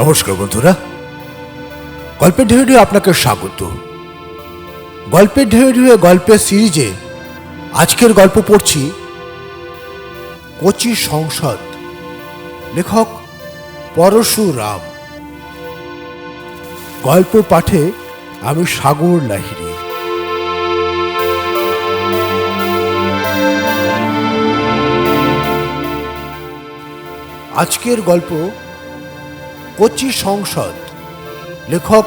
নমস্কার বন্ধুরা, গল্পের ঢেউ ঢেউ আপনাকে স্বাগত। গল্পের ঢেউ ঢেউ গল্পের সিরিজে আজকের গল্প পড়ছি কচি সংসদ, লেখক পরশুরাম। গল্প পাঠে আমি সাগর লাহিড়ী। আজকের গল্প কচি সংসদ, লেখক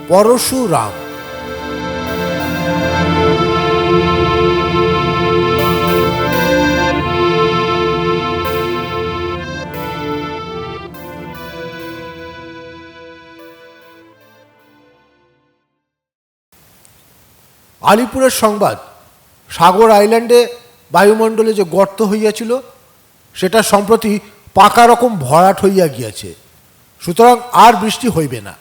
পরশুরাম। আলিপুরের সংবাদ, সাগর আইল্যান্ডে বায়ুমণ্ডলে যে গর্ত হইয়াছিল সেটা সম্প্রতি পাকা রকম ভরাট হইয়া গিয়াছে, সুতরাং আর বৃষ্টি হইবে না।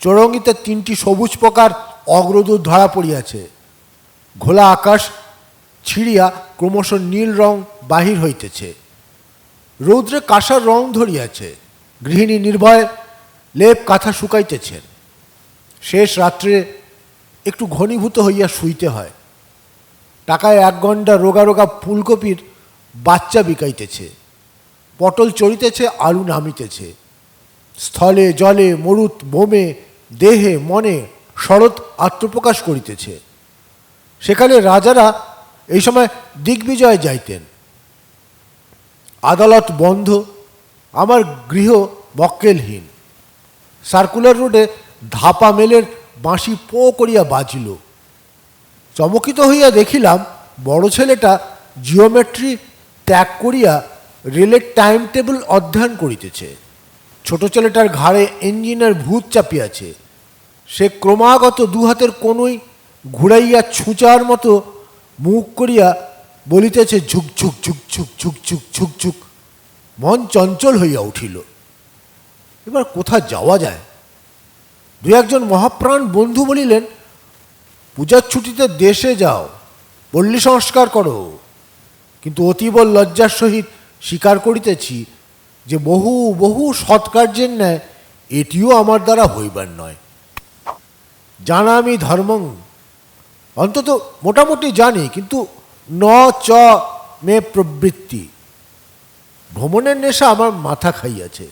চৌরঙ্গিতে 3টি সবুজ পোকার অগ্রদূত ধরা পড়িয়াছে। ঘোলা আকাশ ছিড়িয়া ক্রমশ নীল রং বাহির হইতেছে। রৌদ্রে কাঁসার রং ধরিয়াছে। গৃহিণী নির্ভয়ে লেপ কাঁথা শুকাইতেছেন। শেষ রাত্রে একটু ঘনীভূত হইয়া শুইতে হয়। টাকায় 1 ঘণ্টা রোগা রোগা ফুলকপির বাচ্চা বিকাইতেছে। পটল চড়িতেছে, আলু নামিতেছে। স্থলে জলে মরুত বোমে দেহে মনে শরৎ আত্মপ্রকাশ করিতেছে। সেখানে রাজারা এই সময় দিগ্বিজয় যাইতেন। আদালত বন্ধ, আমার গৃহ মক্কেলহীন। সার্কুলার রোডে ধাপা মেলের বাঁশি পো করিয়া বাজিল। চমকিত হইয়া দেখিলাম বড় ছেলেটা জিওমেট্রি ত্যাগ করিয়া রেলের টাইম টেবিল অধ্যয়ন করিতেছে। ছোট ছেলেটার ঘাড়ে ইঞ্জিনের ভূত চাপিয়াছে। সে ক্রমাগত 2 হাতের কোনোই ঘুরাইয়া ছুঁচার মতো মুখ করিয়া বলিতেছে ঝুক ঝুক ঝুক ঝুক ঝুক ঝুক ঝুক ঝুক। মন চঞ্চল হইয়া উঠিল। এবার কোথা যাওয়া যায়? 2-1 মহাপ্রাণ বন্ধু বলিলেন, পূজার ছুটিতে দেশে যাও, পল্লী সংস্কার করো। কিন্তু অতীব লজ্জার সহিত স্বীকার করিতেছি যে বহু বহু সৎকার্যের ন্যায় এটিও আমার দ্বারা হইবার নয়। জানা আমি ধর্মং, অন্তত মোটামুটি জানি, কিন্তু ন চ মে প্রবৃত্তি। ভ্রমণের নেশা আমার মাথা খাইয়াছে।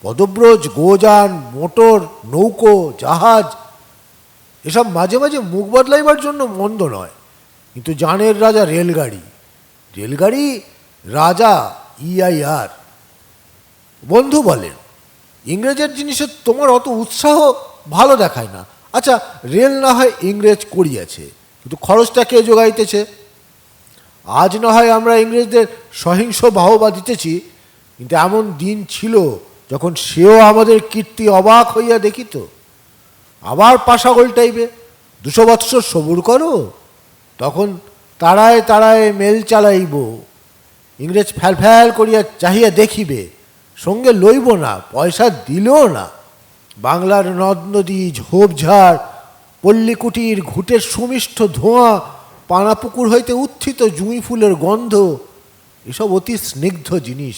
পদব্রজ, গোযান, মোটর, নৌকো, জাহাজ এসব মাঝে মাঝে মুখ বদলাইবার জন্য মন্দ নয়, কিন্তু জানের রাজা রেলগাড়ি। রেলগাড়ি রাজা EIR। বন্ধু বলেন, ইংরেজের জিনিসে তোমার অত উৎসাহ ভালো দেখায় না। আচ্ছা, রেল না হয় ইংরেজ করিয়াছে, কিন্তু খরচটা কে যোগাইতেছে? আজ না হয় আমরা ইংরেজদের সহিংস বাহবা দিতেছি, কিন্তু এমন দিন ছিল যখন সেও আমাদের কীর্তি অবাক হইয়া দেখিত। আবার পাশা গোলটাইবে, 200 বৎসর সবুর করো, তখন তাড়ায় তাড়ায় মেল চালাইব। ইংরেজ ফ্যাল ফ্যাল করিয়া চাহিয়া দেখিবে, সঙ্গে লইব না, পয়সা দিলেও না। বাংলার নদ নদী, ঝোপঝাড়, পল্লীকুটির ঘুটের সুমিষ্ট ধোঁয়া, পানাপুকুর হইতে উত্থিত জুঁই ফুলের গন্ধ এসব অতি স্নিগ্ধ জিনিস।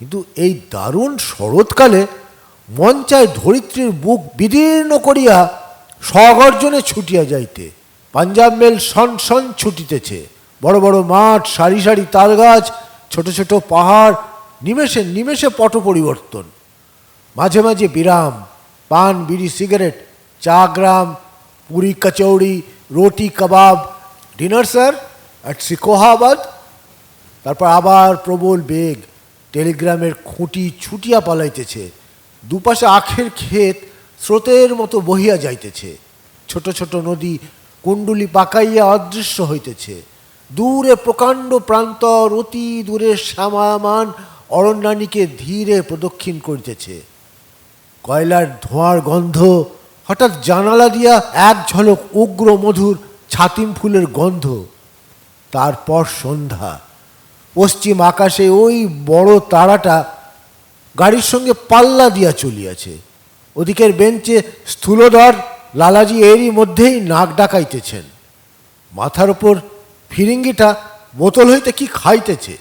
কিন্তু এই দারুণ শরৎকালে মন চায় ধরিত্রীর বুক বিদীর্ণ করিয়া স্বগর্জনে ছুটিয়া যাইতে। পাঞ্জাব মেল সন সন ছুটিতেছে। বড় বড় মাঠ, সারি সারি তালগাছ, ছোট ছোট পাহাড়, নিমেষে নিমেষে পট পরিবর্তন। মাঝে মাঝে বিরাম, পান, বিড়ি, সিগারেট, চা, গ্রাম, পুরি, কচৌড়ি, রুটি, কাবাব। Dinner sir at Shikohabad. তারপর আবার প্রবল বেগ। টেলিগ্রামের খুঁটি ছুটিয়া পালাইতেছে। দুপাশে আখের ক্ষেত স্রোতের মতো বহিয়া যাইতেছে। ছোট ছোট নদী কুণ্ডুলি পাকাইয়া অদৃশ্য হইতেছে। দূরে প্রকাণ্ড প্রান্তর, অতি দূরে শ্যামায়মান অরণ্যানীকে ধীরে প্রদক্ষিণ করিতেছে। কয়লার ধোঁয়ার গন্ধ, হঠাৎ জানালা দিয়া 1 ঝলক উগ্র মধুর ছাতিম ফুলের গন্ধ। তারপর সন্ধ্যা। পশ্চিম আকাশে ওই বড় তারাটা গাড়ির সঙ্গে পাল্লা দিয়া চলিয়াছে। ওদিকের বেঞ্চে স্থূলধর লালাজি এরই মধ্যেই নাক ডাকাইতেছেন। মাথার ওপর ফিরিঙ্গিটা বোতল হইতে কি খাইতেছে।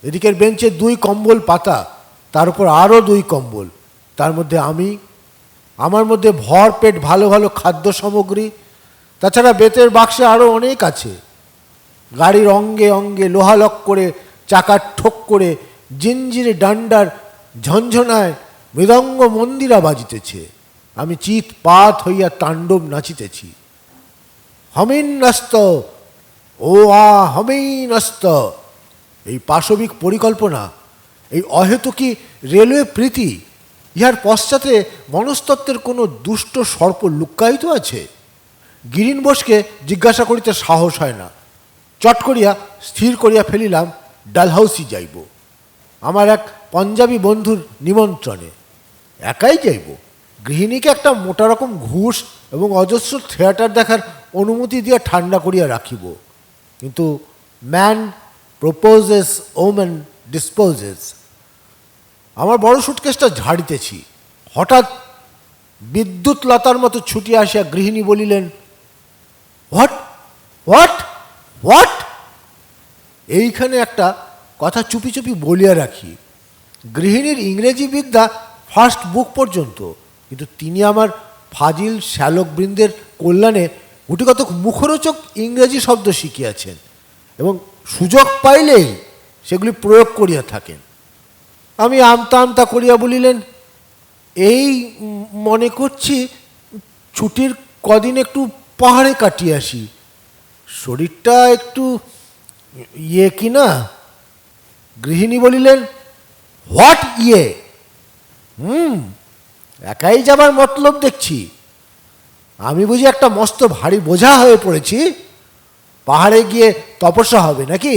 এদিকের বেঞ্চে 2 কম্বল পাতা, তার উপর আরও 2 কম্বল, তার মধ্যে আমার মধ্যে ভরপেট ভালো ভালো খাদ্য সামগ্রী, তাছাড়া বেতের বাক্সে আরও অনেক আছে। গাড়ির অঙ্গে অঙ্গে লোহালক করে, চাকার ঠোক করে, জিঞ্জিরে ডান্ডার ঝনঝনায় মৃদঙ্গ মন্দিরা বাজিতেছে। আমি চিৎ পাত হইয়া তাণ্ডব নাচিতেছি। হমিন্নস্ত ও হমিন্নস্ত, এই পাশবিক পরিকল্পনা, এই অহেতুকী রেলওয়ে প্রীতি, ইহার পশ্চাতে মনস্তত্ত্বের কোনো দুষ্ট সর্প লুক্কায়িত আছে। গিরিন বোসকে জিজ্ঞাসা করিতে সাহস হয় না। চট করিয়া স্থির করিয়া ফেলিলাম ডালহাউসি যাইব, আমার এক পঞ্জাবি বন্ধুর নিমন্ত্রণে। একাই যাইব। গৃহিণীকে একটা মোটা রকম ঘুষ এবং অজস্র থিয়েটার দেখার অনুমতি দিয়া ঠান্ডা করিয়া রাখিব। কিন্তু ম্যান প্রপোজেস, ওম্যান ডিসপোজেস। আমার বড় সুটকেসটা ঝাড়িতেছি, হঠাৎ বিদ্যুৎ লতার মতো ছুটিয়া আসিয়া গৃহিণী বলিলেন, হোয়াট হোয়াট হোয়াট। এইখানে একটা কথা চুপি চুপি বলিয়া রাখি। গৃহিণীর ইংরেজি বিদ্যা ফার্স্ট বুক পর্যন্ত, কিন্তু তিনি আমার ফাজিল শ্যালকবৃন্দের কল্যাণে গুটিকত মুখরোচক ইংরেজি শব্দ শিখিয়াছেন এবং সুযোগ পাইলেই সেগুলি প্রয়োগ করিয়া থাকেন। আমি আমতা আমতা করিয়া বলিলেন, এই মনে করছি ছুটির কদিন একটু পাহাড়ে কাটিয়ে আসি, শরীরটা একটু ইয়ে কি না। গৃহিণী বলিলেন, হোয়াট ইয়ে? একাই যাবার মতলব দেখছি। আমি বুঝি একটা মস্ত ভারী বোঝা হয়ে পড়েছি, পাহাড়ে গিয়ে তপস্যা হবে নাকি?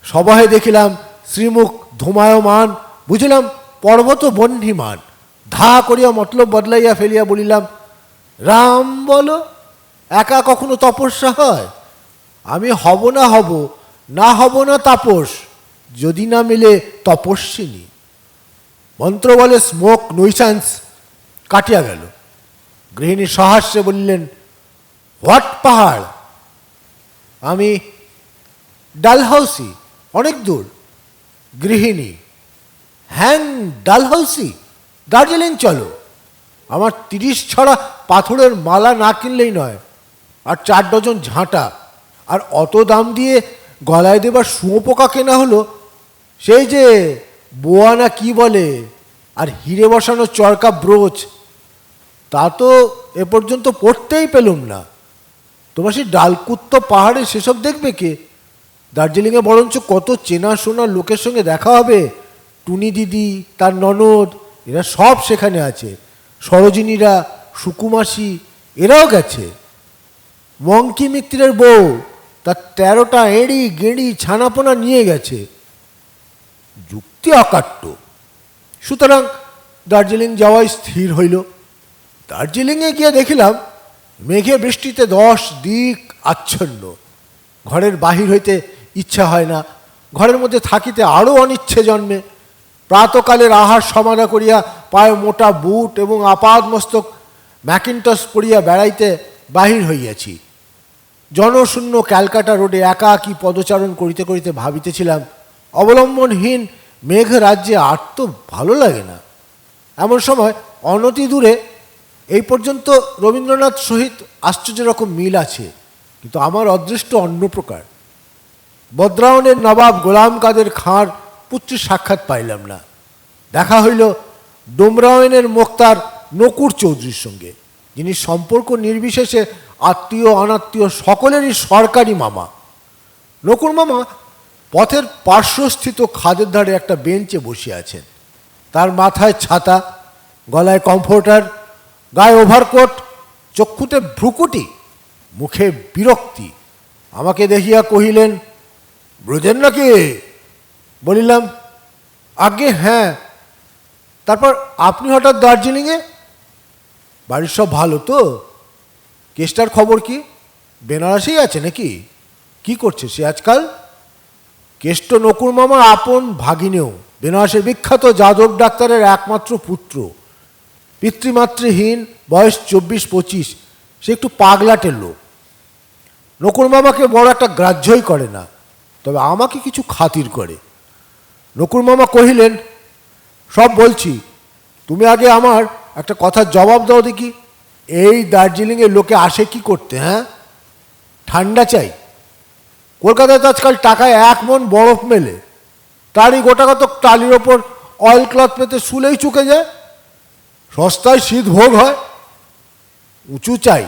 সবাই দেখিলাম শ্রীমুখ ধূমায়মান, বুঝিলাম পর্বত বহ্নিমান। ধা করিয়া মতলব বদলাইয়া ফেলিয়া বলিলাম, রাম বলো, একা কখনো তপস্যা হয়? আমি হব না হব না তাপস, যদি না মিলে তপস্বিনী। মন্ত্র বলে স্মোক নৈসান্স কাটিয়া গেল। গৃহিণী সহাস্যে বললেন, হোয়াট পাহাড়? আমি, ডালহাউসি, অনেক দূর। গৃহিণী, হ্যাং ডালহাউসি, দার্জিলিং চলো। আমার 30 ছড়া পাথরের মালা না কিনলেই নয়, আর 4 ডজন ঝাঁটা, আর অত দাম দিয়ে গলায় দেবার শুঁয়োপোকা কেনা হলো, সেই যে বোয়া না কি বলে, আর হিরে বসানো চরকা ব্রোচ, তা তো এ পর্যন্ত পড়তেই পেলুম না। তোমার সেই ডালকুত্ত পাহাড়ে সেসব দেখবে কে? দার্জিলিংয়ে বরঞ্চ কত চেনাশোনা লোকের সঙ্গে দেখা হবে। টুনি দিদি, তার ননদ, এরা সব সেখানে আছে। সরোজিনীরা, সুকুমাসী, এরাও গেছে। মঙ্কি মিত্রের বউ তার 13টা এড়ি গেঁড়ি ছানাপোনা নিয়ে গেছে। যুক্তি অকাট্য। সুতরাং দার্জিলিং যাওয়াই স্থির হইল। দার্জিলিংয়ে গিয়ে দেখিলাম মেঘে বৃষ্টিতে 10 দিক আচ্ছন্ন। ঘরের বাহির হইতে ইচ্ছা হয় না, ঘরের মধ্যে থাকিতে আরও অনিচ্ছে জন্মে। প্রাতকালের আহার সমাধা করিয়া পায়ে মোটা বুট এবং আপাদ মস্তক ম্যাকিনটস পরিয়া বেড়াইতে বাহির হইয়াছি। জনশূন্য ক্যালকাটা রোডে একাকী পদচারণ করিতে করিতে ভাবিতেছিলাম, অবলম্বনহীন মেঘ রাজ্যে আর তো ভালো লাগে না। এমন সময় অনতি দূরে, এই পর্যন্ত রবীন্দ্রনাথ সহিত আশ্চর্য রকম মিল আছে, কিন্তু আমার অদৃষ্ট অন্য প্রকার। বদ্রাওনের নবাব গোলাম কাদের খাঁর পুত্রের সাক্ষাৎ পাইলাম না। দেখা হইল ডোমরাওয়েনের মোক্তার নকুর চৌধুরীর সঙ্গে, যিনি সম্পর্ক নির্বিশেষে আত্মীয় অনাত্মীয় সকলেরই সরকারি মামা। নকুর মামা পথের পার্শ্বস্থিত খাদের ধারে একটা বেঞ্চে বসে আছেন। তার মাথায় ছাতা, গলায় কমফোর্টার, গায়ে ওভারকোট, চক্ষুতে ভ্রুকুটি, মুখে বিরক্তি। আমাকে দেখিয়া কহিলেন, ব্রজেন নাকি? বলিলাম, আগে হ্যাঁ। তারপর আপনি হঠাৎ দার্জিলিংয়ে? বাড়ির সব ভালো তো? কেসটার খবর কি? বেনারসেই আছে নাকি? কি করছে সে আজকাল? কেষ্ট নকুর মামার আপন ভাগিনেও, বেনারসের বিখ্যাত যাদব ডাক্তারের একমাত্র পুত্র, পিতৃমাতৃহীন, বয়স 24-25। সে একটু পাগলাটের লোক। নকুর মামাকে বড় একটা গ্রাহ্যই করে না, তবে আমাকে কিছু খাতির করে। নকুর মামা কহিলেন, সব বলছি, তুমি আগে আমার একটা কথার জবাব দাও দেখি। এই দার্জিলিংয়ে লোকে আসে কি করতে? হ্যাঁ, ঠান্ডা চাই। কলকাতায় তো আজকাল টাকায় 1 মণ বরফ মেলে, তারই গোটাগত টালির ওপর অয়েল ক্লথ পেতে শুলেই চুকে যায়। সস্তায় শীত ভোগ হয়। উঁচু চাই,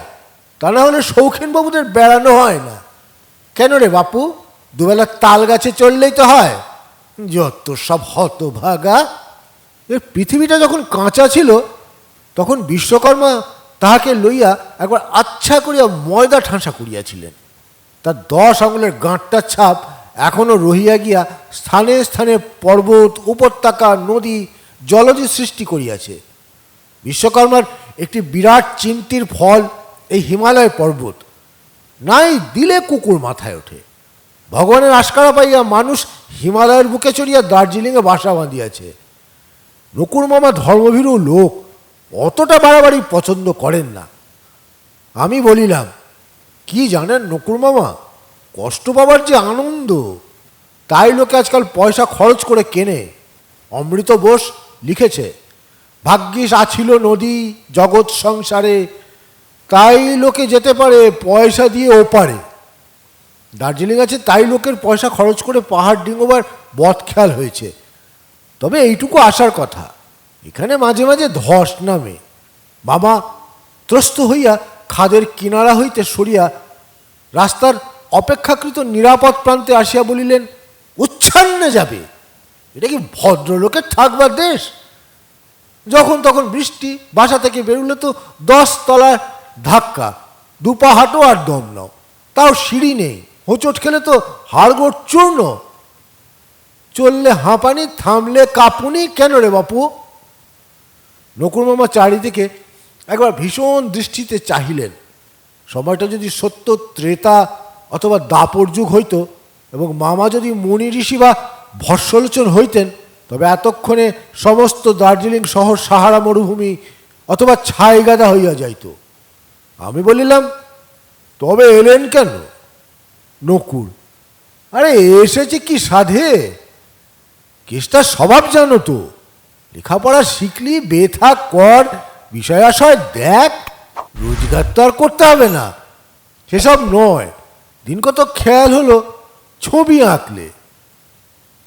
তা না হলে শৌখিন বাবুদের বেড়ানো হয় না। কেন রে বাপু, দুবেলা তাল গাছে চললেই তো হয়। যত সব হতভাগা। এই পৃথিবীটা যখন কাঁচা ছিল, তখন বিশ্বকর্মা তাহাকে লইয়া একবার আচ্ছা করিয়া ময়দা ঠাঁসা করিয়াছিলেন। তার 10 আঙুলের গাঁটটার ছাপ এখনও রহিয়া গিয়া স্থানে স্থানে পর্বত, উপত্যকা, নদী, জলজ সৃষ্টি করিয়াছে। বিশ্বকর্মার একটি বিরাট চিন্তির ফল এই হিমালয় পর্বত। নাই দিলে কুকুর মাথায় ওঠে। ভগবানের আশকারা পাইয়া মানুষ হিমালয়ের বুকে চড়িয়া দার্জিলিংয়ে বাসা বাঁধিয়াছে। নকুর মামা ধর্মভীরু লোক, অতটা বাড়াবাড়ি পছন্দ করেন না। আমি বলিলাম, কি জানেন নকুর মামা, কষ্ট পাবার যে আনন্দ, তাই লোকে আজকাল পয়সা খরচ করে কেনে। অমৃত বোস লিখেছে, ভাগ্যিস আছিল নদী জগৎ সংসারে, তাই লোকে যেতে পারে পয়সা দিয়ে ওপারে। দার্জিলিং আছে তাই লোকের পয়সা খরচ করে পাহাড় ডিঙোবার বদখেয়াল হয়েছে। তবে এইটুকু আসার কথা, এখানে মাঝে মাঝে ধস নামে। বাবা ত্রস্ত হইয়া খাদের কিনারা হইতে সরিয়া রাস্তার অপেক্ষাকৃত নিরাপদ প্রান্তে আসিয়া বলিলেন, উচ্ছন্নে যাবে? এটা কি ভদ্রলোকের থাকবার দেশ? যখন তখন বৃষ্টি, বাসা থেকে বেরুলে তো 10 তলার ধাক্কা, 2 পা হাঁটো আর দম নাও, তাও সিঁড়ি নেই। হোঁচট খেলে তো হাড়গোড় চূর্ণ। চললে হাঁপানি, থামলে কাঁপুনি। কেন রে বাপু? নকুর মামা চারিদিকে একবার ভীষণ দৃষ্টিতে চাহিলেন। সময়টা যদি সত্য ত্রেতা অথবা দাপর যুগ হইত এবং মামা যদি মুনি ঋষি বা ভস্মলোচন হইতেন, তবে এতক্ষণে সমস্ত দার্জিলিং শহর সাহারা মরুভূমি অথবা ছাইগাদা হইয়া যাইত। আমি বলিলাম, তবে এলেন কেন? নকুর, আরে এসেছে কি সাধে? কেসটার স্বভাব জানো তো, লেখাপড়া শিখলি, বেথা কর, বিষয় আশয় দেখ, রোজগার তো আর করতে হবে না, সেসব নয়। দিন কত খেয়াল হলো, ছবি আঁকলে,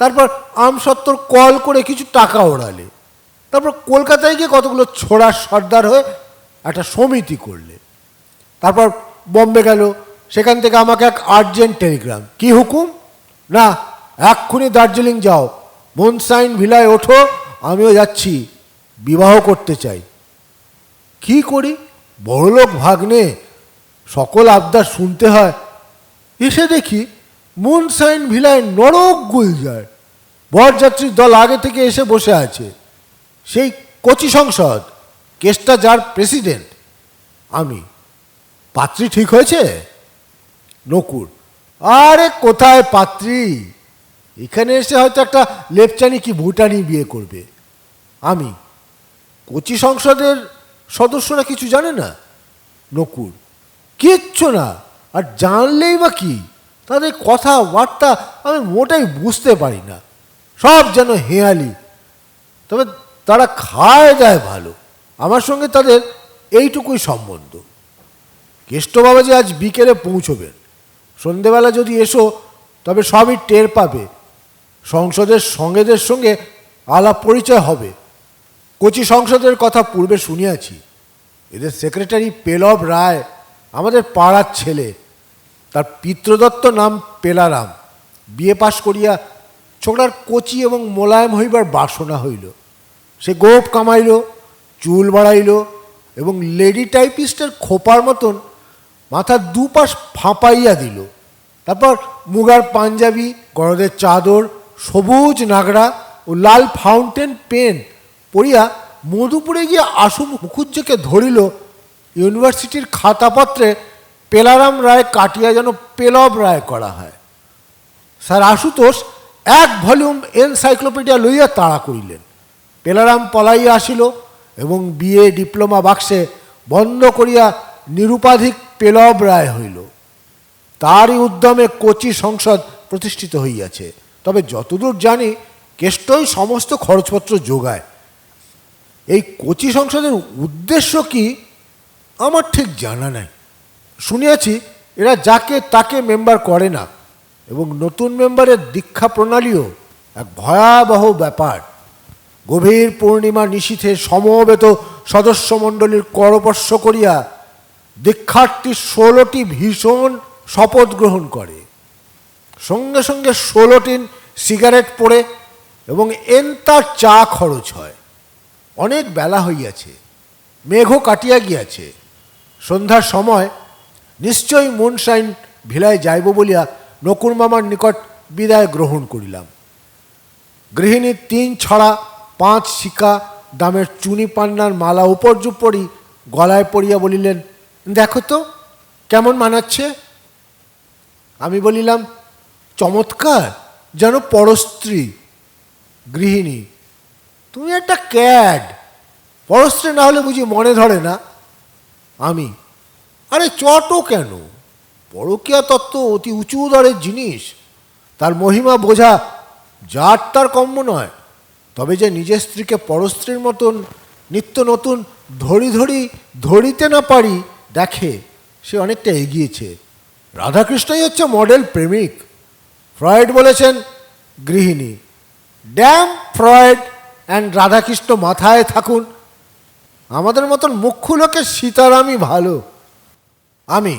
তারপর আমসত্তর কল করে কিছু টাকা ওড়ালে, তারপর কলকাতায় গিয়ে কতগুলো ছোড়া সর্দার হয়ে একটা সমিতি করলে, তারপর বম্বে গেল, সেখান থেকে আমাকে এক আর্জেন্ট টেলিগ্রাম। কি হুকুম? না, এক্ষুনি দার্জিলিং যাও, মুনসাইন ভিলায় ওঠো, আমিও যাচ্ছি, বিবাহ করতে চাই। কি করি, বড়লোক ভাগ্নে, সকল আবদার শুনতে হয়। এসে দেখি মুনসাইন ভিলায় নরক গুলজার। বরযাত্রীর দল আগে থেকে এসে বসে আছে। সেই কচি সংসদ, কেসটা যার প্রেসিডেন্ট আমি। পাত্রী ঠিক হয়েছে? নকুর, আরে কোথায় পাত্রী, এখানে এসে হয়তো একটা লেপচানি কি ভুটানি বিয়ে করবে। আমি, কচি সংসদের সদস্যরা কিছু জানে না? নকুর, কিচ্ছু না, আর জানলেই বা কি, তাদের কথাবার্তা আমি মোটেই বুঝতে পারি না, সব যেন হেয়ালি। তবে তারা খায় দেয় ভালো। আমার সঙ্গে তাদের এইটুকুই সম্বন্ধ। কেষ্ট বাবাজি আজ বিকেলে পৌঁছবেন। সন্ধেবেলা যদি এসো, তবে সবই টের পাবে। সংসদের সঙ্গেদের সঙ্গে আলাপ পরিচয় হবে। কচি সংসদের কথা পূর্বে শুনিয়াছি। এদের সেক্রেটারি পেলব রায় আমাদের পাড়ার ছেলে। তার পিতৃদত্ত নাম পেলারাম। বিএ পাশ করিয়া ছোকরার কচি এবং মোলায়েম হইবার বাসনা হইল। সে গোপ কামাইল, চুল বাড়াইল এবং লেডি টাইপিস্টের খোপার মতন মাথার দুপাশ ফাঁপাইয়া দিল। তারপর মুগার পাঞ্জাবি, গরদের চাদর, সবুজ নাগরা ও লাল ফাউন্টেন পেন পড়িয়া মধুপুরে গিয়া আশু মুখুজ্জেকে ধরিল। ইউনিভার্সিটির খাতাপত্রে পেলারাম রায় কাটিয়া যেন পেলব রায় করা হয়। স্যার আশুতোষ 1 ভলিউম এনসাইক্লোপিডিয়া লইয়া তাড়া করিলেন। পেলারাম পলাইয়া আসিল এবং বিএ ডিপ্লোমা বাক্সে বন্ধ করিয়া নিরুপাধিক পেলব রায় হইল। তারই উদ্যমে কচি সংসদ প্রতিষ্ঠিত হইয়াছে। তবে যতদূর জানি, কেষ্টই সমস্ত খরচপত্র যোগায়। এই কচি সংসদের উদ্দেশ্য কি আমার ঠিক জানা নাই। শুনিয়াছি এরা যাকে তাকে মেম্বার করে না, এবং নতুন মেম্বারের দীক্ষা প্রণালীও এক ভয়াবহ ব্যাপার। গভীর পূর্ণিমা নিশীথে সমবেত সদস্যমণ্ডলীর করপর্শ করিয়া দীক্ষার্থী 16টি ভীষণ শপথ গ্রহণ করে, সঙ্গে সঙ্গে 16টি সিগারেট পড়ে এবং তার চা খরচ হয়। অনেক বেলা হইয়াছে, মেঘও কাটিয়া গিয়াছে। সন্ধ্যার সময় নিশ্চয়ই মুনশাইন ভিলায় যাইব বলিয়া নকুর মামার নিকট বিদায় গ্রহণ করিলাম। গৃহিণী 3 ছড়া 5 শিকা দামের চুনি পান্নার মালা উপর্যুপরি গলায় পড়িয়া বলিলেন, দেখো তো কেমন মানাচ্ছে। আমি বলিলাম, চমৎকার, যেন পরস্ত্রী। গৃহিণী, তুমি একটা ক্যাড, পরস্ত্রী না হলে বুঝি মনে ধরে না। আমি, আরে চটও কেন, পরকীয়া তত্ত্ব অতি উঁচু দরের জিনিস, তার মহিমা বোঝা যার তার কম্য নয়। তবে যে নিজের স্ত্রীকে পরস্ত্রীর মতন নিত্য নতুন ধরিতে না পারি দেখে, সে অনেকটা এগিয়েছে। রাধাকৃষ্ণই হচ্ছে মডেল প্রেমিক। ফ্রয়েড বলেছেন, গৃহিণী, ড্যাম ফ্রয়েড অ্যান্ড রাধাকৃষ্ণ মাথায় থাকুন, আমাদের মতন মুখ্য লোকের সীতারামই ভালো। আমি,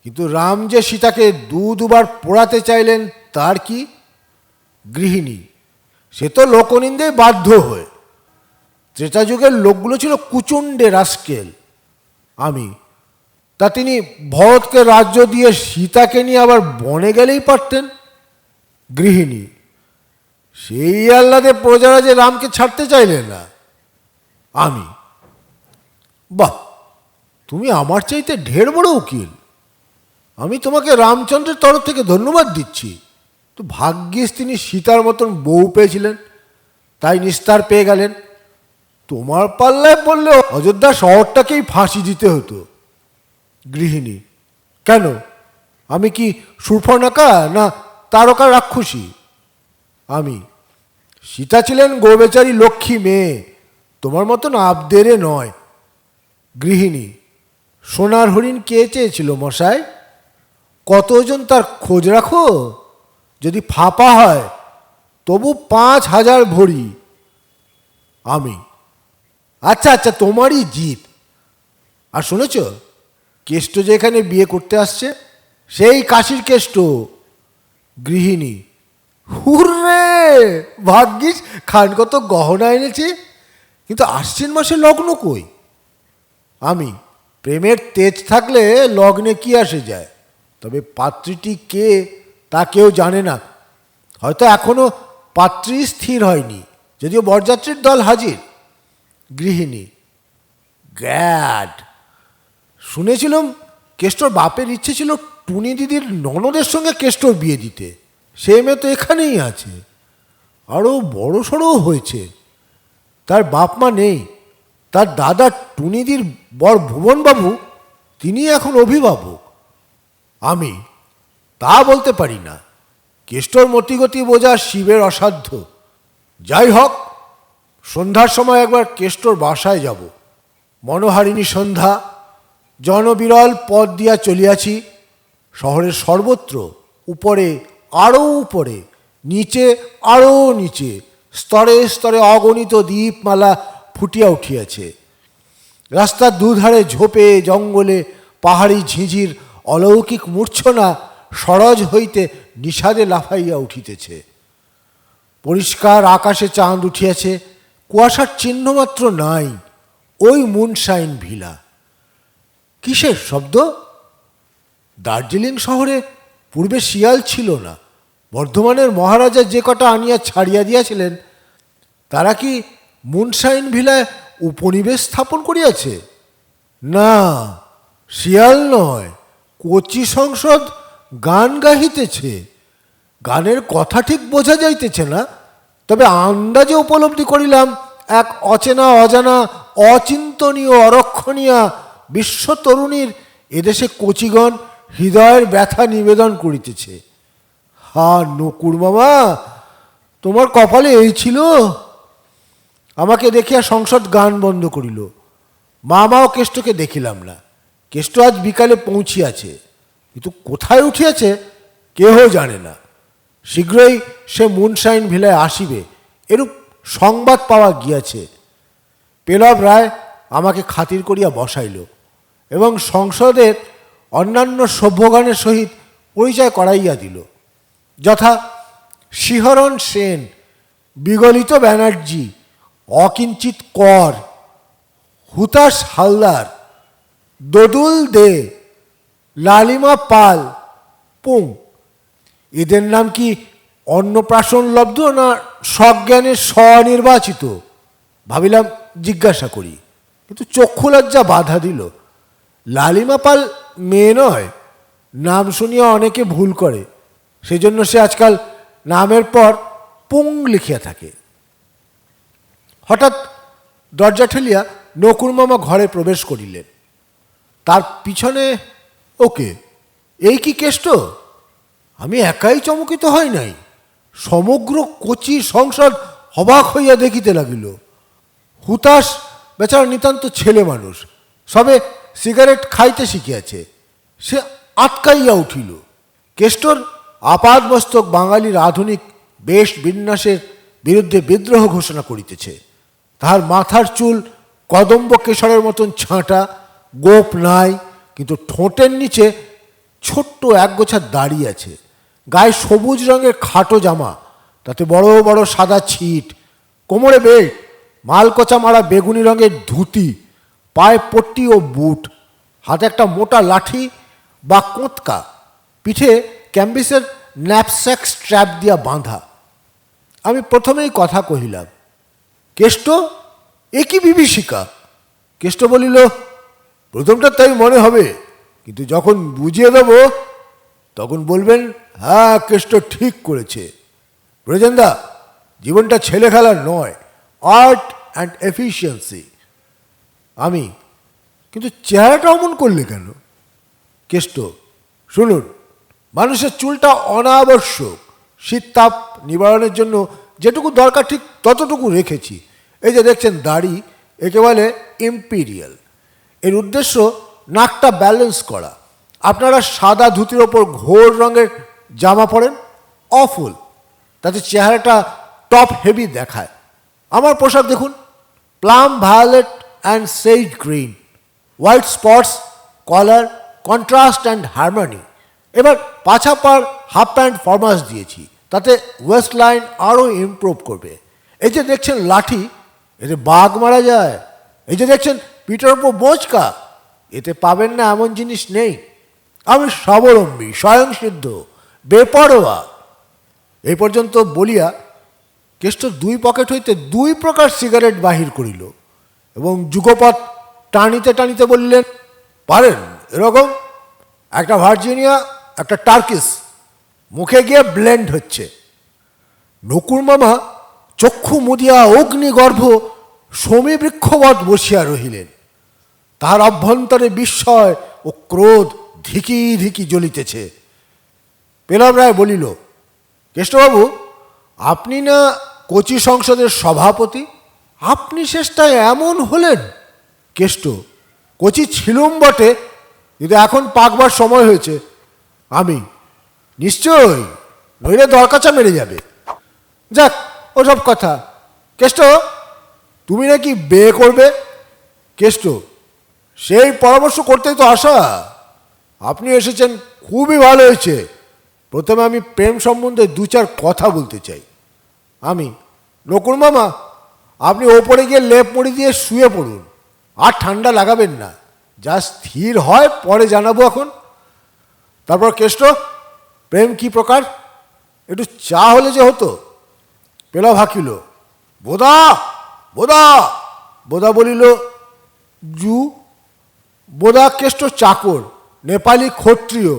কিন্তু রাম যে সীতাকে দুবার পোড়াতে চাইলেন তার কি? গৃহিণী, সে তো লোকনিন্দায় বাধ্য হয়ে। ত্রেতা যুগের লোকগুলো ছিল কুচুণ্ডে রাস্কেল। আমি, তা তিনি ভরতকে রাজ্য দিয়ে সীতাকে নিয়ে আবার বনে গেলেই পারতেন। গৃহিণী, সেই আহ্লাদে প্রজারা যে রামকে ছাড়তে চাইলেন না। আমি, বাহ, তুমি আমার চাইতে ঢের বড় উকিল। আমি তোমাকে রামচন্দ্রের তরফ থেকে ধন্যবাদ দিচ্ছি। তো ভাগ্যিস তিনি সীতার মতন বউ পেয়েছিলেন, তাই নিস্তার পেয়ে গেলেন। তোমার পাল্লায় পড়লে অযোধ্যা শহরটাকেই ফাঁসি দিতে হতো। গৃহিণী, কেন, আমি কি শূর্পণখা না তারকা রাক্ষসী? আমি, সীতা ছিলেন গোবেচারী লক্ষ্মী মেয়ে, তোমার মতন আবদেরে নয়। গৃহিণী, সোনার হরিণ কে চেয়েছিল মশাই? কতজন তার খোঁজ রাখো? যদি ফাঁপা হয় তবু 5000 ভরি। আমি, আচ্ছা আচ্ছা, তোমারই জিত। আর শুনেছ, কেষ্ট যে এখানে বিয়ে করতে আসছে, সেই কাশীর কেষ্ট। গৃহিণী, হুররে, ভাগ্যিস খান কত গহনা এনেছে, কিন্তু আশ্বিন মাসে লগ্ন কই? আমি, প্রেমের তেজ থাকলে লগ্নে কি আসে যায়, তবে পাত্রীটি কে তা কেউ জানে না। হয়তো এখনো পাত্রী স্থির হয়নি, যদিও বরযাত্রীর দল হাজির। গৃহিণী, গ্যাড, শুনেছিলাম কেষ্টর বাপের ইচ্ছে ছিল টুনি দিদির ননদের সঙ্গে কেষ্টর বিয়ে দিতে। সে মেয়ে তো এখানেই আছে, আরও বড় সড়ও হয়েছে। তার বাপ মা নেই। তার দাদা টুনিদির বর ভুবনবাবু, তিনি এখন অভিভাবক। আমি, তা বলতে পারি না, কেষ্টর মতিগতি বোঝা শিবের অসাধ্য। যাই হোক, সন্ধ্যার সময় একবার কেষ্টর বাসায় যাব। মনোহারিণী সন্ধ্যা, জনবিরল পথ দিয়া চলিয়াছি। শহরের সর্বত্র, উপরে আরও উপরে, নিচে আরও নিচে, স্তরে স্তরে অগণিত দ্বীপমালা ফুটিয়া উঠিয়াছে। রাস্তার দুধারে ঝোপে জঙ্গলে পাহাড়ি ঝিঝির অলৌকিক মূর্ছনা সরজ হইতে নিষাদে লাফাইয়া উঠিতেছে। পরিষ্কার আকাশে চাঁদ উঠিয়াছে, কুয়াশার চিহ্নমাত্র নাই। ওই মুনশাইন ভিলা। কিসের শব্দ? দার্জিলিং শহরে পূর্বে শিয়াল ছিল না। বর্ধমানের মহারাজা যে কটা আনিয়া ছাড়িয়া দিয়াছিলেন, তারা কি মুনশাইন ভিলায় উপনিবেশ স্থাপন করিয়াছে? না, শিয়াল নয়, কচি সংসদ গান গাহিতেছে। গানের কথা ঠিক বোঝা যাইতেছে না, তবে আন্দাজে উপলব্ধি করিলাম এক অচেনা অজানা অচিন্তনীয় অরক্ষণীয়া বিশ্বতরুণীর এদেশে কচিগণ হৃদয়ের ব্যথা নিবেদন করিতেছে। হা নকুর মামা, তোমার কপালে এই ছিল? আমাকে দেখিয়া সংসদ গান বন্ধ করিল। মামাও কেষ্টকে দেখিলাম না। কেষ্ট আজ বিকালে পৌঁছিয়াছে, কিন্তু কোথায় উঠিয়াছে কেহ জানে না। শীঘ্রই সে মুনশাইন ভিলায় আসিবে এরূপ সংবাদ পাওয়া গিয়াছে। পেলব রায় আমাকে খাতির করিয়া বসাইল এবং সংসদের অন্যান্য সভ্যগণের সহিত পরিচয় করাইয়া দিল। যথা শিহরণ সেন, বিগলিত ব্যানার্জি, অকিঞ্চিত কর, হুতাশ হালদার, দদুল দে, লালিমা পাল, পুং। এদের নাম কি অন্নপ্রাশন লব্ধ না সজ্ঞানে স্বনির্বাচিত? ভাবিলাম জিজ্ঞাসা করি, কিন্তু চক্ষু লজ্জা বাধা দিল। লালিমা পাল মেয়ে নয়, নাম শুনিয়া অনেকে ভুল করে, সেজন্য সে আজকাল নামের পর পুং লিখিয়া থাকে। হঠাৎ দরজা ঠেলিয়া নকুর মামা ঘরে প্রবেশ করিলেন। তার পিছনে ওকে, এই কি কেষ্ট? আমি একাই চমকিত হই নাই, সমগ্র কোচি সংসদ অবাক হইয়া দেখিতে লাগিল। হুতাশ বেচারা নিতান্ত ছেলে মানুষ, সবে সিগারেট খাইতে শিখিয়াছে। সে আটকাইয়া উঠিল। কেষ্টর আপাদমস্তক বাঙালির আধুনিক বেশ বিন্যাসের বিরুদ্ধে বিদ্রোহ ঘোষণা করিতেছে। তাহার মাথার চুল কদম্ব কেশরের মতন ছাঁটা, গোপ নাই, কিন্তু ঠোঁটের নিচে ছোট্ট একগোছা দাড়ি আছে। গায়ে সবুজ রঙের খাটো জামা, তাতে বড় বড় সাদা ছিট, কোমরে বেল্ট, মালকোচা মারা বেগুনি রঙের ধুতি, পায়ে পট্টি ও বুট, হাতে একটা মোটা লাঠি বা কোঁতকা, পিঠে ক্যাম্বিসের ন্যাপস্যাক স্ট্র্যাপ দিয়া বাঁধা। আমি প্রথমেই কথা কহিলাম, কেষ্ট, এ কি বিভীষিকা? কেষ্ট বলিল, প্রথমটা তাই মনে হবে, কিন্তু যখন বুঝিয়ে দেব তখন বলবেন, হ্যাঁ কেষ্ট ঠিক করেছে। ব্রজেন্দা, জীবনটা ছেলে খেলার নয়, আর্ট অ্যান্ড এফিসিয়েন্সি। আমি, কিন্তু চেহারাটা অমন করলে কেন? কেষ্ট, শুনুন, মানুষের চুলটা অনাবশ্যক, শীত তাপ নিবারণের জন্য যেটুকু দরকার ঠিক ততটুকু রেখেছি। এই যে দেখছেন দাড়ি, একে বলে ইম্পিরিয়াল। এর উদ্দেশ্য নাকটা ব্যালেন্স করা। আপনারা সাদা ধুতির ওপর ঘোর রঙের জামা পরেন, অফুল, তাতে চেহারাটা টপ হেভি দেখায়। আমার পোশাক দেখুন, plum violet and shade green, white spots, collar, contrast and harmony. এবার পাছা পার হাফ প্যান্ট ফরমাস দিয়েছি, তাতে ওয়েস্ট লাইন আরও ইমপ্রুভ করবে। এই যে দেখছেন লাঠি, এতে বাঘ মারা যায়। এই যে দেখছেন পিঠের ওপর বোঁচকা, এতে পাবেন না এমন জিনিস নেই। আমি স্বাবলম্বী, স্বয়ংসিদ্ধ, বেপরোয়া। এই পর্যন্ত বলিয়া কেষ্ট দুই পকেট হইতে দুই প্রকার সিগারেট বাহির করিল এবং যুগপৎ টানিতে টানিতে বললেন, পারেন এরকম? একটা ভার্জিনিয়া, একটা টার্কিস, মুখে গিয়ে ব্লেন্ড হচ্ছে। নকুর মামা চক্ষু মুদিয়া অগ্নিগর্ভ সমীবৃক্ষবৎ বসিয়া রহিলেন। তাহার অভ্যন্তরে বিস্ময় ও ক্রোধ ধিকি ধিকি জ্বলিতেছে। পেলব রায় বলিল, কেষ্টবাবু, আপনি না কোচি সংসদের সভাপতি, আপনি শেষটায় এমন হলেন? কেষ্ট, কোচি ছিলুম বটে, কিন্তু এখন পাকবার সময় হয়েছে। আমি, নিশ্চয়ই, নইলে দরকাচা মেরে যাবে। যাক, ওসব কথা। কেষ্ট, তুমি নাকি বিয়ে করবে? কেষ্ট, সেই পরামর্শ করতেই তো আসা। আপনি এসেছেন, খুবই ভালো হয়েছে। প্রথমে আমি প্রেম সম্বন্ধে দু চার কথা বলতে চাই। আমি, নকুর মামা, আপনি ওপরে গিয়ে লেপ মুড়ি দিয়ে শুয়ে পড়ুন, আর ঠান্ডা লাগাবেন না। যা স্থির হয় পরে জানাবো এখন। তারপর কেষ্ট, প্রেম কি প্রকার একটু চা হলে যে হতো। পেলব হাঁকিল, বোদা বোদা। বোদা বলিল, জু। বোদা কেষ্ট চাকর, নেপালি ক্ষত্রিয়।